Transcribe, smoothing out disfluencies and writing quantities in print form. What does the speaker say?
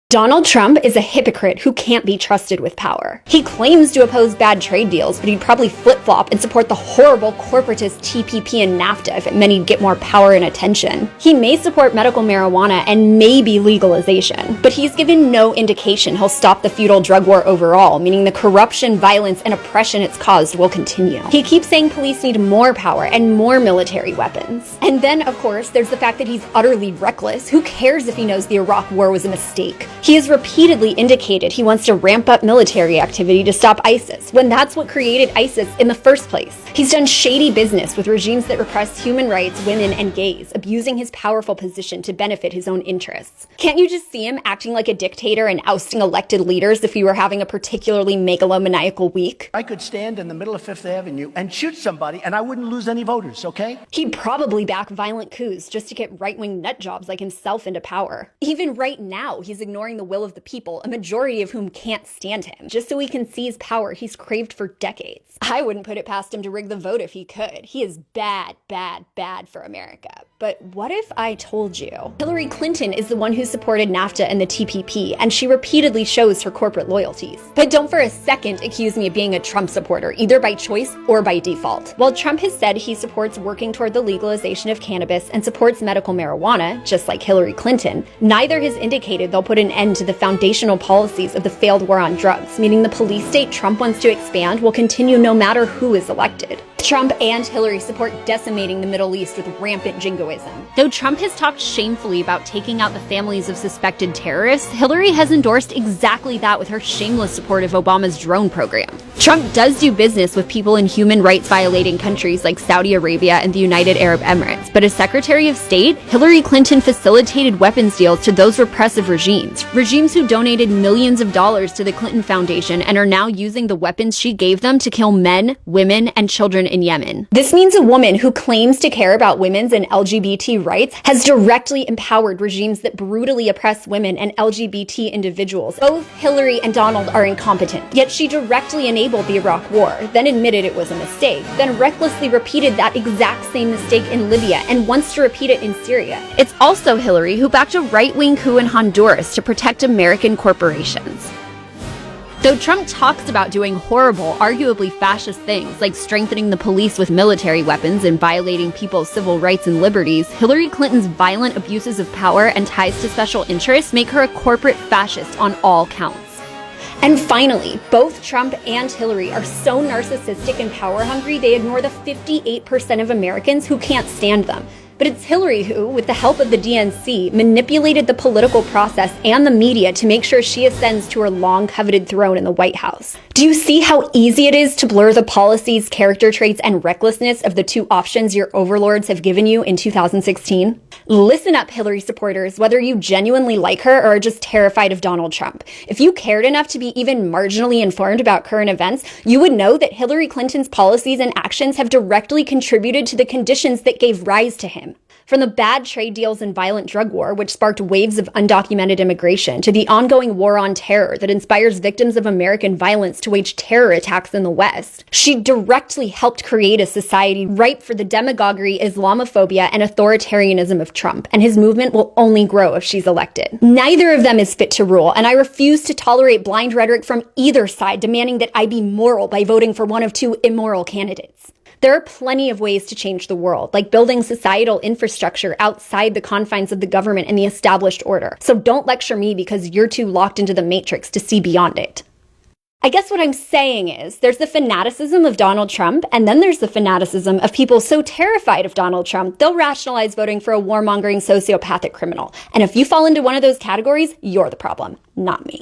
Donald Trump is a hypocrite who can't be trusted with power. He claims to oppose bad trade deals, but he'd probably flip-flop and support the horrible corporatist TPP and NAFTA if it meant he'd get more power and attention. He may support medical marijuana and maybe legalization, but he's given no indication he'll stop the feudal drug war overall, meaning the corruption, violence, and oppression it's caused will continue. He keeps saying police need more power and more military weapons. And then, of course, there's the fact that he's utterly reckless. Who cares if he knows the Iraq war was a mistake? He has repeatedly indicated he wants to ramp up military activity to stop ISIS, when that's what created ISIS in the first place. He's done shady business with regimes that repress human rights, women, and gays, abusing his powerful position to benefit his own interests. Can't you just see him acting like a dictator and ousting elected leaders if he were having a particularly megalomaniacal week? I could stand in the middle of Fifth Avenue and shoot somebody and I wouldn't lose any voters, okay? He'd probably back violent coups just to get right-wing nut jobs like himself into power. Even right now, he's ignoring the will of the people, a majority of whom can't stand him, just so he can seize power he's craved for decades. I wouldn't put it past him to rig the vote if he could. He is bad, bad, bad for America. But what if I told you? Hillary Clinton is the one who supported NAFTA and the TPP, and she repeatedly shows her corporate loyalties. But don't for a second accuse me of being a Trump supporter, either by choice or by default. While Trump has said he supports working toward the legalization of cannabis and supports medical marijuana, just like Hillary Clinton, neither has indicated they'll put an end to the foundational policies of the failed war on drugs, meaning the police state Trump wants to expand will continue no matter who is elected. Trump and Hillary support decimating the Middle East with rampant jingoism. Though Trump has talked shamefully about taking out the families of suspected terrorists, Hillary has endorsed exactly that with her shameless support of Obama's drone program. Trump does do business with people in human rights violating countries like Saudi Arabia and the United Arab Emirates, but as Secretary of State, Hillary Clinton facilitated weapons deals to those repressive regimes who donated millions of dollars to the Clinton Foundation and are now using the weapons she gave them to kill men, women, and children in Yemen. This means a woman who claims to care about women's and LGBT rights has directly empowered regimes that brutally oppress women and LGBT individuals. Both Hillary and Donald are incompetent, yet she directly enabled the Iraq War, then admitted it was a mistake, then recklessly repeated that exact same mistake in Libya and wants to repeat it in Syria. It's also Hillary who backed a right-wing coup in Honduras to protect American corporations. Though Trump talks about doing horrible, arguably fascist things like strengthening the police with military weapons and violating people's civil rights and liberties, Hillary Clinton's violent abuses of power and ties to special interests make her a corporate fascist on all counts. And finally, both Trump and Hillary are so narcissistic and power-hungry they ignore the 58% of Americans who can't stand them. But it's Hillary who, with the help of the DNC, manipulated the political process and the media to make sure she ascends to her long-coveted throne in the White House. Do you see how easy it is to blur the policies, character traits, and recklessness of the two options your overlords have given you in 2016? Listen up, Hillary supporters, whether you genuinely like her or are just terrified of Donald Trump. If you cared enough to be even marginally informed about current events, you would know that Hillary Clinton's policies and actions have directly contributed to the conditions that gave rise to him. From the bad trade deals and violent drug war, which sparked waves of undocumented immigration, to the ongoing war on terror that inspires victims of American violence to wage terror attacks in the West, she directly helped create a society ripe for the demagoguery, Islamophobia, and authoritarianism of Trump, and his movement will only grow if she's elected. Neither of them is fit to rule, and I refuse to tolerate blind rhetoric from either side demanding that I be moral by voting for one of two immoral candidates. There are plenty of ways to change the world, like building societal infrastructure outside the confines of the government and the established order. So don't lecture me because you're too locked into the matrix to see beyond it. I guess what I'm saying is, there's the fanaticism of Donald Trump, and then there's the fanaticism of people so terrified of Donald Trump, they'll rationalize voting for a warmongering sociopathic criminal. And if you fall into one of those categories, you're the problem, not me.